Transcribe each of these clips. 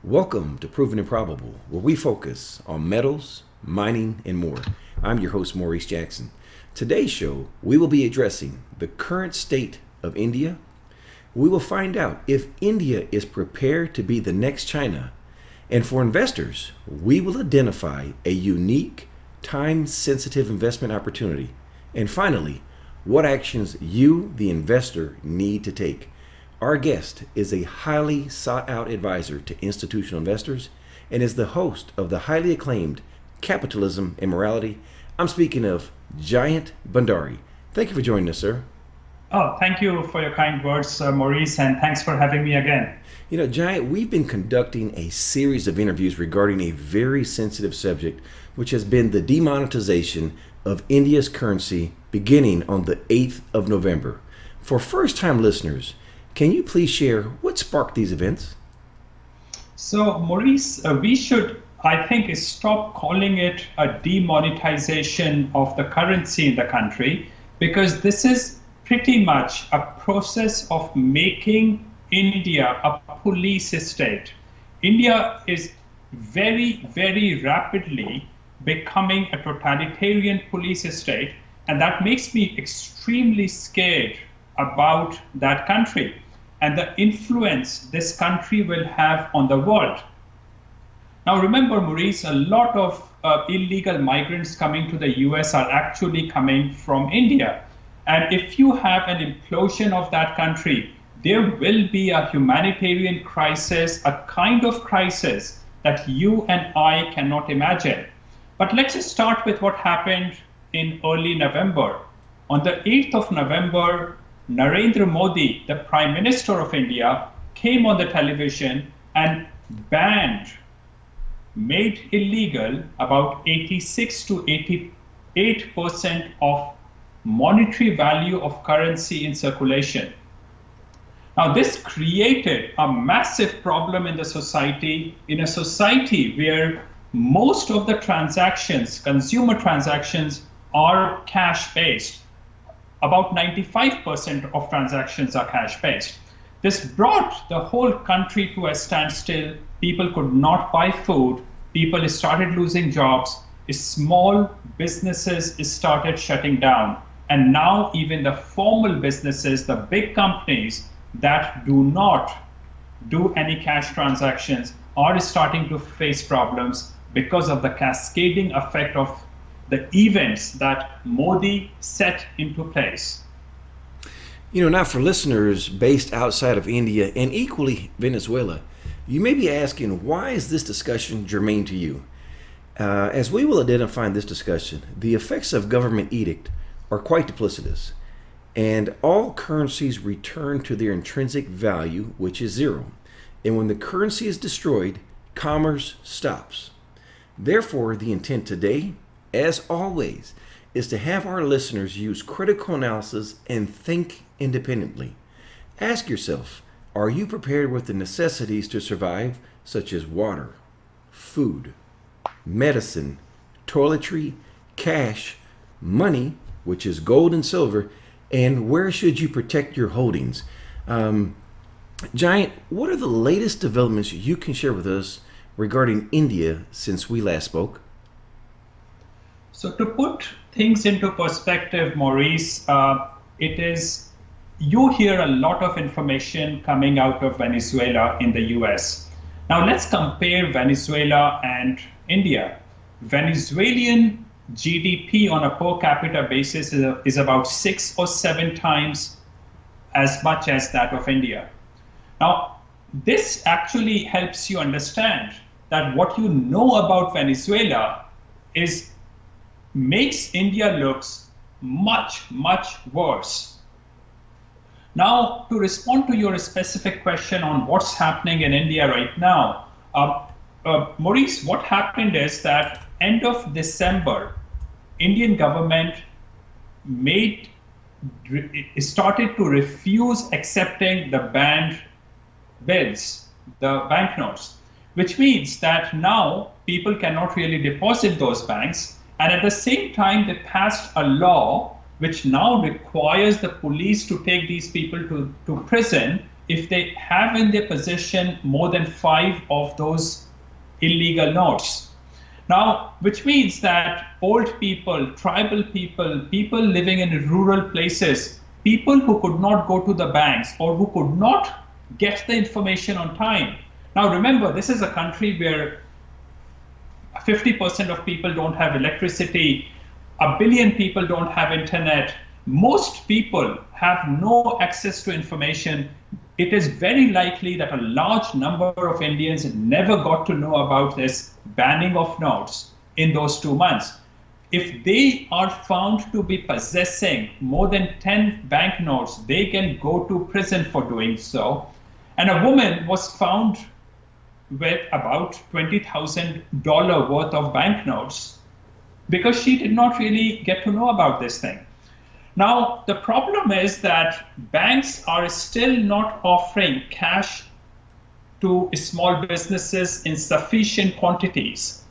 Welcome to Proven and Probable, where we focus on metals, mining, and more. I'm your host, Maurice Jackson. Today's show, we will be addressing the current state of India. We will find out if India is prepared to be the next China. And for investors, we will identify a unique, time-sensitive investment opportunity. And finally, what actions you, the investor, need to take. Our guest is a highly sought-out advisor to institutional investors and is the host of the highly acclaimed Capitalism Morality. I'm speaking of Jayant Bhandari. Thank you for joining us, sir. Oh, thank you for your kind words, Maurice, and thanks for having me again. You know, Jayant, we've been conducting a series of interviews regarding a very sensitive subject, which has been the demonetization of India's currency beginning on the 8th of November. For first-time listeners, can you please share what sparked these events? So, Maurice, we should, I think, stop calling it a demonetization of the currency in the country, because this is pretty much a process of making India a police state. India is very, very rapidly becoming a totalitarian police state, and that makes me extremely scared about that country and the influence this country will have on the world. Now remember, Maurice, a lot of illegal migrants coming to the US are actually coming from India. And if you have an implosion of that country, there will be a humanitarian crisis, a kind of crisis that you and I cannot imagine. But let's just start with what happened in early November. On the 8th of November, Narendra Modi, the Prime Minister of India, came on the television and made illegal about 86 to 88% of monetary value of currency in circulation. Now, this created a massive problem in the society, in a society where most of the transactions, consumer transactions, are cash-based. About 95% of transactions are cash-based. This brought the whole country to a standstill. People could not buy food. People started losing jobs. Small businesses started shutting down. And now even the formal businesses, the big companies that do not do any cash transactions are starting to face problems because of the cascading effect of the events that Modi set into place. You know, now for listeners based outside of India and equally Venezuela, you may be asking, why is this discussion germane to you? As we will identify in this discussion, the effects of government edict are quite duplicitous, and all currencies return to their intrinsic value, which is zero. And when the currency is destroyed, commerce stops. Therefore, the intent today, as always, is to have our listeners use critical analysis and think independently. Ask yourself, are you prepared with the necessities to survive, such as water, food, medicine, toiletry, cash, money, which is gold and silver, and where should you protect your holdings? Jayant, what are the latest developments you can share with us regarding India since we last spoke? So to put things into perspective, Maurice, you hear a lot of information coming out of Venezuela in the US. Now let's compare Venezuela and India. Venezuelan GDP on a per capita basis is about 6 or 7 times as much as that of India. Now, this actually helps you understand that what you know about Venezuela makes India looks much, much worse. Now, to respond to your specific question on what's happening in India right now, Maurice, what happened is that end of December, Indian government started to refuse accepting the banned bills, the banknotes, which means that now people cannot really deposit those banks. And at the same time, they passed a law which now requires the police to take these people to prison if they have in their possession more than 5 of those illegal notes. Now, which means that old people, tribal people, people living in rural places, people who could not go to the banks or who could not get the information on time. Now, remember, this is a country where 50% of people don't have electricity, 1 billion people don't have internet, most people have no access to information. It is very likely that a large number of Indians never got to know about this banning of notes in those 2 months. If they are found to be possessing more than 10 banknotes, they can go to prison for doing so. And a woman was found with about $20,000 worth of banknotes because she did not really get to know about this thing. Now, the problem is that banks are still not offering cash to small businesses in sufficient quantities.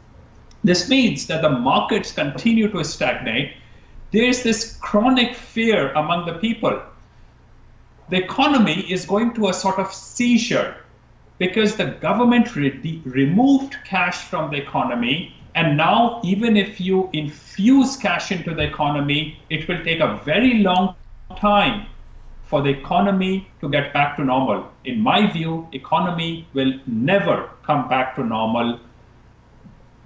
This means that the markets continue to stagnate. There is this chronic fear among the people. The economy is going to a sort of seizure because the government removed cash from the economy. And now, even if you infuse cash into the economy, it will take a very long time for the economy to get back to normal. In my view, economy will never come back to normal.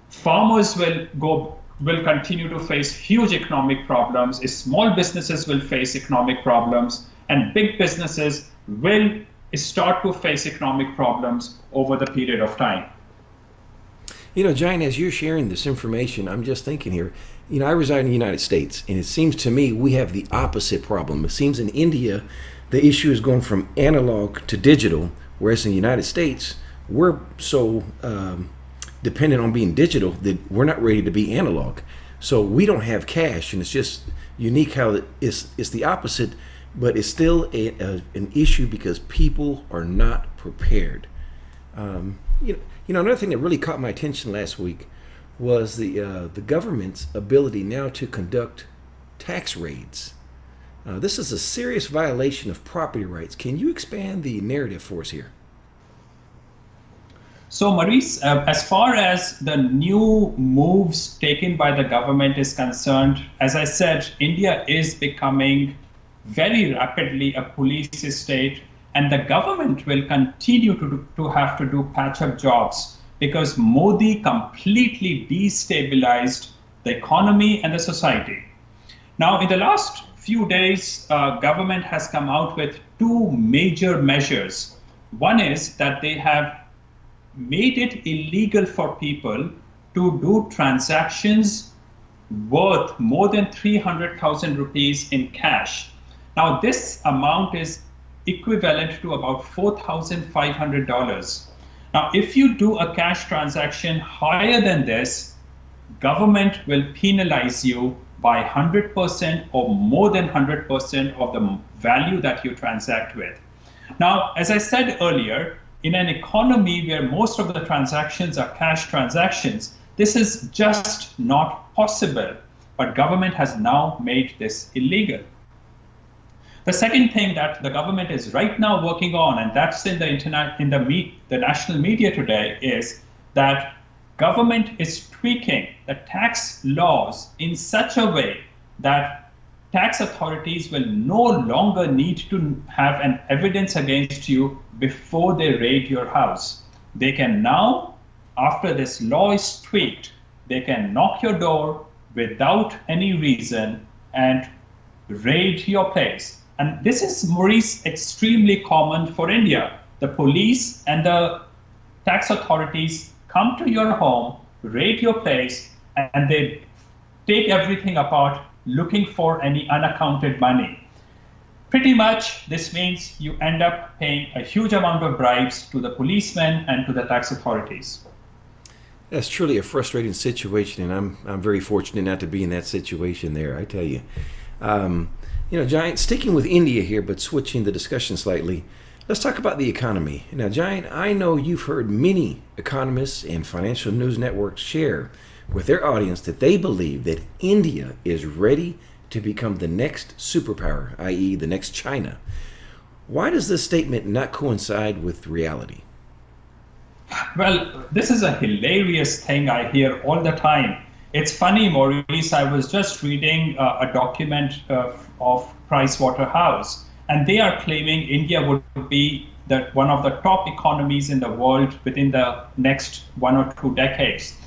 Farmers will continue to face huge economic problems. Small businesses will face economic problems, and big businesses will start to face economic problems over the period of time. You know, Jayant, as you're sharing this information, I'm just thinking here, you know, I reside in the United States, and it seems to me we have the opposite problem. It seems in India, the issue is going from analog to digital, whereas in the United States, we're so dependent on being digital that we're not ready to be analog. So we don't have cash, and it's just unique how it's the opposite, but it's still an issue because people are not prepared. You know, another thing that really caught my attention last week was the government's ability now to conduct tax raids. This is a serious violation of property rights. Can you expand the narrative for us here? So, Maurice, as far as the new moves taken by the government is concerned, as I said, India is becoming very rapidly a police state, and the government will continue to have to do patch-up jobs because Modi completely destabilized the economy and the society. Now, in the last few days, government has come out with 2 major measures. One is that they have made it illegal for people to do transactions worth more than 300,000 rupees in cash. Now, this amount is equivalent to about $4,500. Now, if you do a cash transaction higher than this, government will penalize you by 100% or more than 100% of the value that you transact with. Now, as I said earlier, in an economy where most of the transactions are cash transactions, this is just not possible. But government has now made this illegal. The second thing that the government is right now working on, and that's in the internet, in the national media today, is that government is tweaking the tax laws in such a way that tax authorities will no longer need to have an evidence against you before they raid your house. They can now, after this law is tweaked, they can knock your door without any reason and raid your place. And this is, Maurice, extremely common for India. The police and the tax authorities come to your home, raid your place, and they take everything apart looking for any unaccounted money. Pretty much, this means you end up paying a huge amount of bribes to the policemen and to the tax authorities. That's truly a frustrating situation, and I'm very fortunate not to be in that situation there, I tell you. You know, Jayant, sticking with India here, but switching the discussion slightly, let's talk about the economy. Now, Jayant, I know you've heard many economists and financial news networks share with their audience that they believe that India is ready to become the next superpower, i.e. the next China. Why does this statement not coincide with reality? Well, this is a hilarious thing I hear all the time. It's funny, Maurice. I was just reading a document of Price Waterhouse, and they are claiming India would be one of the top economies in the world within the next 1 or 2 decades.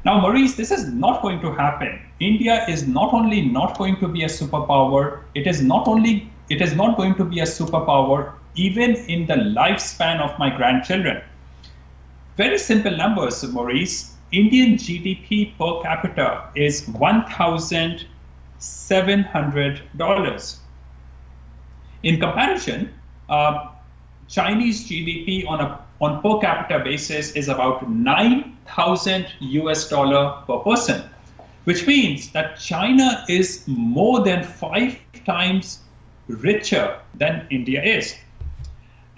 Now, Maurice, this is not going to happen. India is not only not going to be a superpower, it is not going to be a superpower even in the lifespan of my grandchildren. Very simple numbers, Maurice. Indian GDP per capita is $1,700. In comparison, Chinese GDP on per capita basis is about 9,000 US dollar per person, which means that China is more than 5 times richer than India is.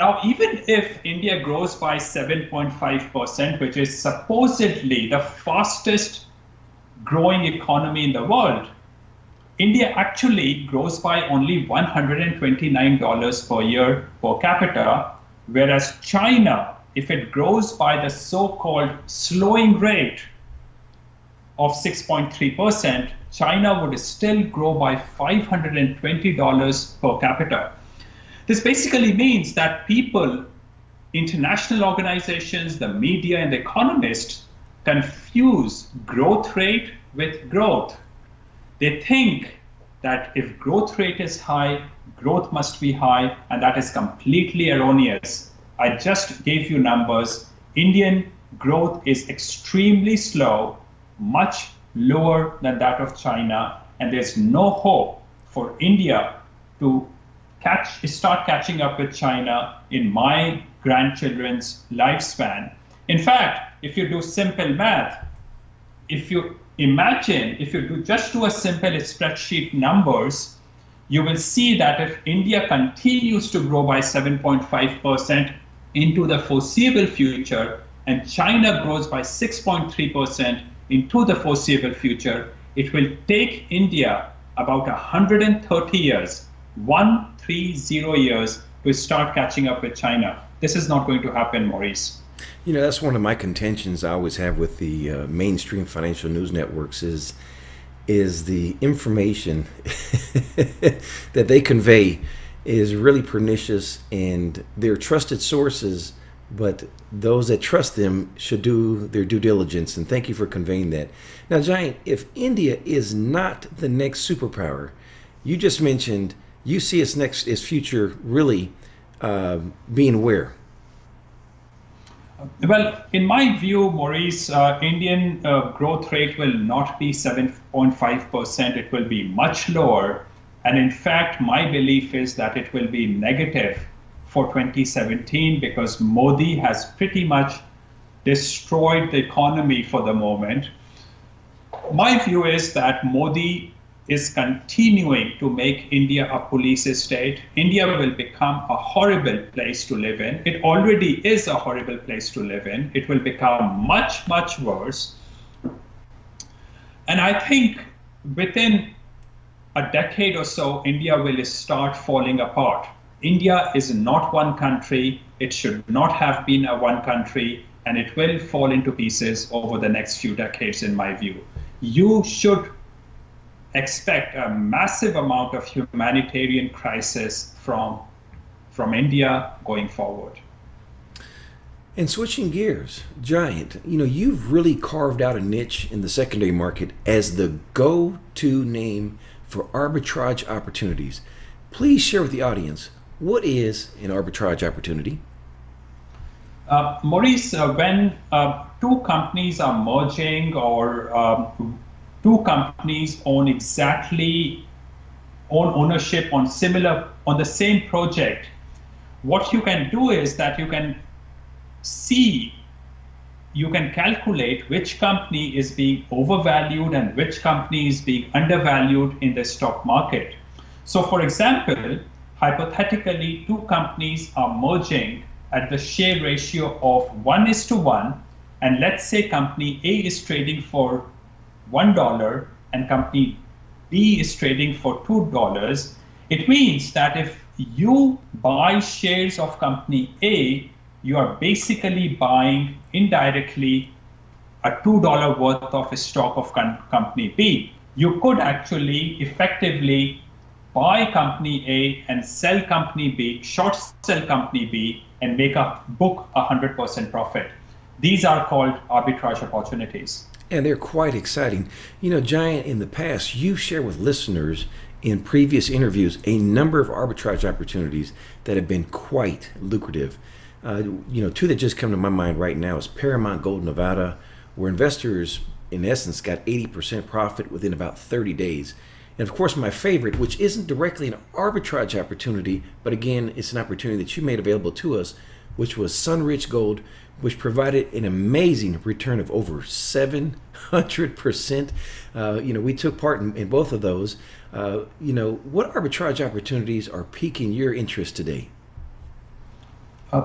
Now, even if India grows by 7.5%, which is supposedly the fastest growing economy in the world, India actually grows by only $129 per year per capita, whereas China, if it grows by the so-called slowing rate of 6.3%, China would still grow by $520 per capita. This basically means that people, international organizations, the media, and the economists confuse growth rate with growth. They think that if growth rate is high, growth must be high, and that is completely erroneous. I just gave you numbers. Indian growth is extremely slow, much lower than that of China, and there's no hope for India to start catching up with China in my grandchildren's lifespan. In fact, if you do simple math, if you just do a simple spreadsheet numbers, you will see that if India continues to grow by 7.5% into the foreseeable future, and China grows by 6.3% into the foreseeable future, it will take India about 130 years, 130 years, to start catching up with China. This is not going to happen, Maurice. You know, that's one of my contentions I always have with the mainstream financial news networks is the information that they convey is really pernicious, and they're trusted sources, but those that trust them should do their due diligence. And thank you for conveying that. Now, Jayant, if India is not the next superpower, you just mentioned you see its future really being where? Well, in my view, Maurice, Indian growth rate will not be 7.5%. It will be much lower. And in fact, my belief is that it will be negative for 2017 because Modi has pretty much destroyed the economy for the moment. My view is that Modi is continuing to make India a police state. India will become a horrible place to live in. It already is a horrible place to live in. It will become much, much worse. And I think within a decade or so, India will start falling apart. India is not one country. It should not have been a one country, and it will fall into pieces over the next few decades, in my view. You should expect a massive amount of humanitarian crisis from India going forward. And switching gears, Jayant, you've really carved out a niche in the secondary market as the go-to name for arbitrage opportunities. Please share with the audience, what is an arbitrage opportunity? Maurice, when two companies are merging or two companies own ownership on the same project, what you can do is that you can calculate which company is being overvalued and which company is being undervalued in the stock market. So for example, hypothetically, two companies are merging at the share ratio of 1:1, and let's say company A is trading for $1 and company B is trading for $2. It means that if you buy shares of company A, you are basically buying indirectly a $2 worth of a stock of company B. You could actually effectively buy company A and sell company B, short sell company B, and make a book 100% profit. These are called arbitrage opportunities. And they're quite exciting. You know, Jayant, in the past, you've shared with listeners in previous interviews a number of arbitrage opportunities that have been quite lucrative. Two that just come to my mind right now is Paramount Gold Nevada, where investors, in essence, got 80% profit within about 30 days. And of course, my favorite, which isn't directly an arbitrage opportunity, but again, it's an opportunity that you made available to us, which was Sunrich Gold, which provided an amazing return of over 700%. We took part in both of those. What arbitrage opportunities are piquing your interest today?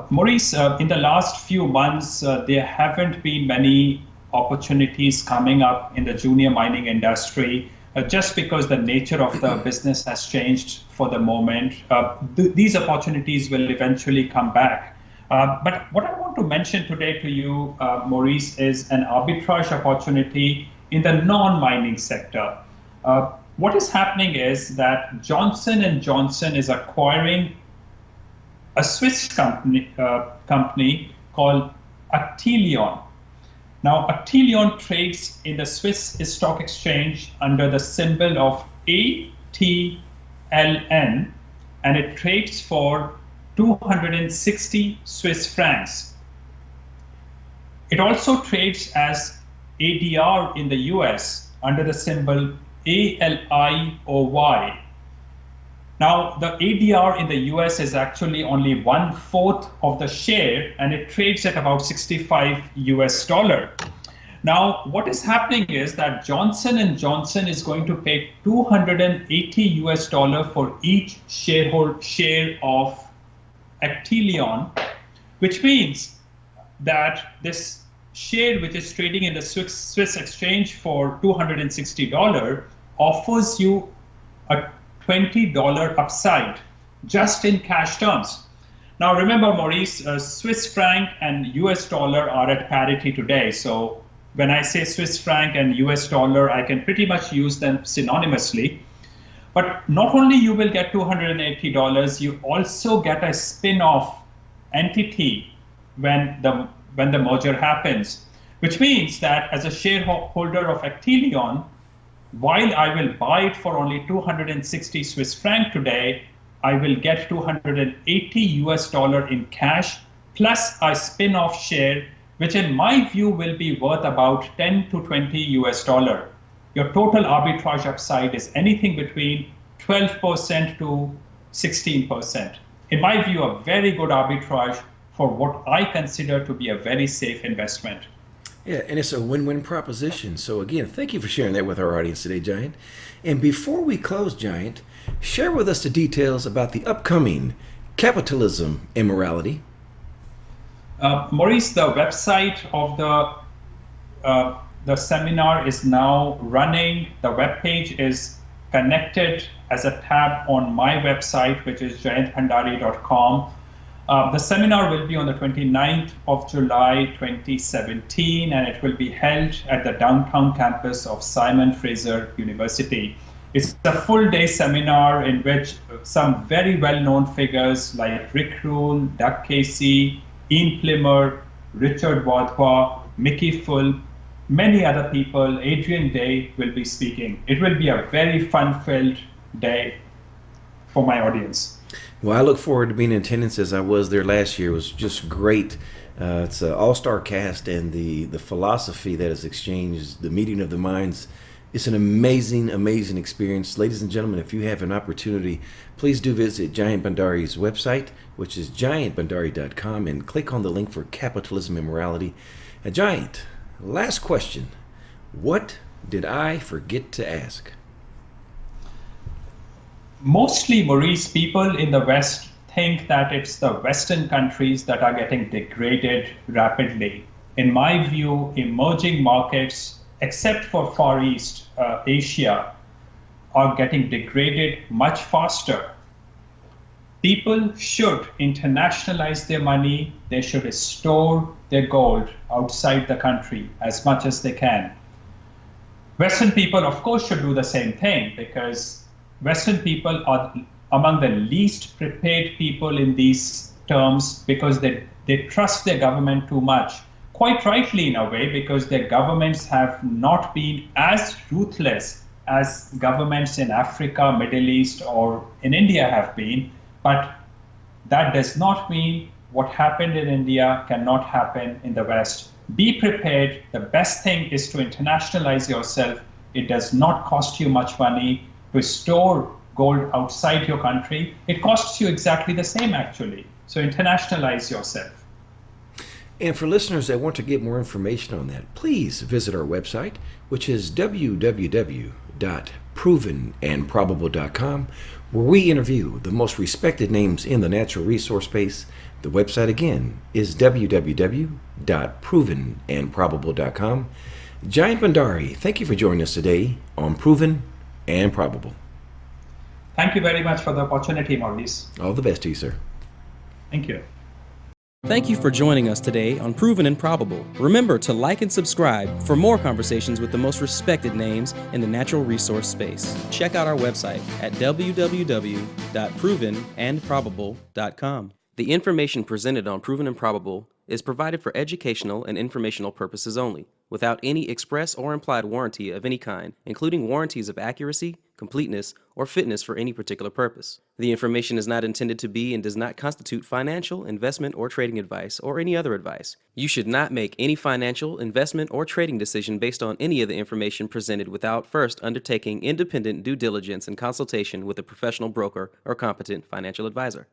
Maurice, in the last few months, there haven't been many opportunities coming up in the junior mining industry, just because the nature of the business has changed for the moment. These opportunities will eventually come back. But what I want to mention today to you, Maurice, is an arbitrage opportunity in the non-mining sector. What is happening is that Johnson & Johnson is acquiring a Swiss company called Actelion. Now, Actelion trades in the Swiss stock exchange under the symbol of ATLN, and it trades for 260 Swiss francs. It also trades as ADR in the US under the symbol ALIOY. Now, the ADR in the US is actually only 1/4 of the share, and it trades at about $65. Now, what is happening is that Johnson & Johnson is going to pay $280 for each share of Actelion, which means that this share, which is trading in the Swiss exchange for $260, offers you a $20 upside just in cash terms. Now, remember, Maurice, Swiss franc and US dollar are at parity today. So when I say Swiss franc and US dollar, I can pretty much use them synonymously. But not only you will get $280, you also get a spin-off entity when the merger happens, which means that as a shareholder of Actelion, while I will buy it for only 260 Swiss franc today, I will get $280 in cash plus a spin-off share, which in my view will be worth about $10 to $20. Your total arbitrage upside is anything between 12% to 16%. In my view, a very good arbitrage for what I consider to be a very safe investment. Yeah, and it's a win-win proposition. So again, thank you for sharing that with our audience today, Jayant. And before we close, Jayant, share with us the details about the upcoming Capitalism and Morality. Maurice, the website of the seminar is now running. The webpage is connected as a tab on my website, which is jayantbhandari.com. The seminar will be on the 29th of July 2017, and it will be held at the downtown campus of Simon Fraser University. It's a full-day seminar in which some very well-known figures like Rick Rule, Doug Casey, Ian Plimmer, Richard Wadhwa, Mickey Full, many other people, Adrian Day will be speaking. It will be a very fun-filled day for my audience. Well, I look forward to being in attendance as I was there last year. It was just great. It's an all-star cast, and the philosophy that is exchanged, the meeting of the minds, it's an amazing, amazing experience. Ladies and gentlemen, if you have an opportunity, please do visit Jayant Bhandari's website, which is jayantbhandari.com, and click on the link for Capitalism and Morality. Jayant, last question. What did I forget to ask? Mostly, Maurice, people in the West think that it's the Western countries that are getting degraded rapidly. In my view, emerging markets, except for Far East Asia, are getting degraded much faster. people should internationalize their money. They should store their gold outside the country as much as they can. Western people, of course, should do the same thing because Western people are among the least prepared people in these terms because they trust their government too much. Quite rightly, in a way, because their governments have not been as ruthless as governments in Africa, Middle East, or in India have been. But that does not mean what happened in India cannot happen in the West. Be prepared. The best thing is to internationalize yourself. It does not cost you much money to store gold outside your country. It costs you exactly the same, actually. So internationalize yourself. And for listeners that want to get more information on that, please visit our website, which is www.provenandprobable.com, where we interview the most respected names in the natural resource space. The website again is www.provenandprobable.com. Jayant Bhandari, thank you for joining us today on Proven and Probable. Thank you very much for the opportunity, Maurice. All the best to you, sir. Thank you. Thank you for joining us today on Proven and Probable. Remember to like and subscribe for more conversations with the most respected names in the natural resource space. Check out our website at www.provenandprobable.com. The information presented on Proven and Probable is provided for educational and informational purposes only, without any express or implied warranty of any kind, including warranties of accuracy, completeness, or fitness for any particular purpose. The information is not intended to be and does not constitute financial, investment, or trading advice, or any other advice. You should not make any financial, investment, or trading decision based on any of the information presented without first undertaking independent due diligence and consultation with a professional broker or competent financial advisor.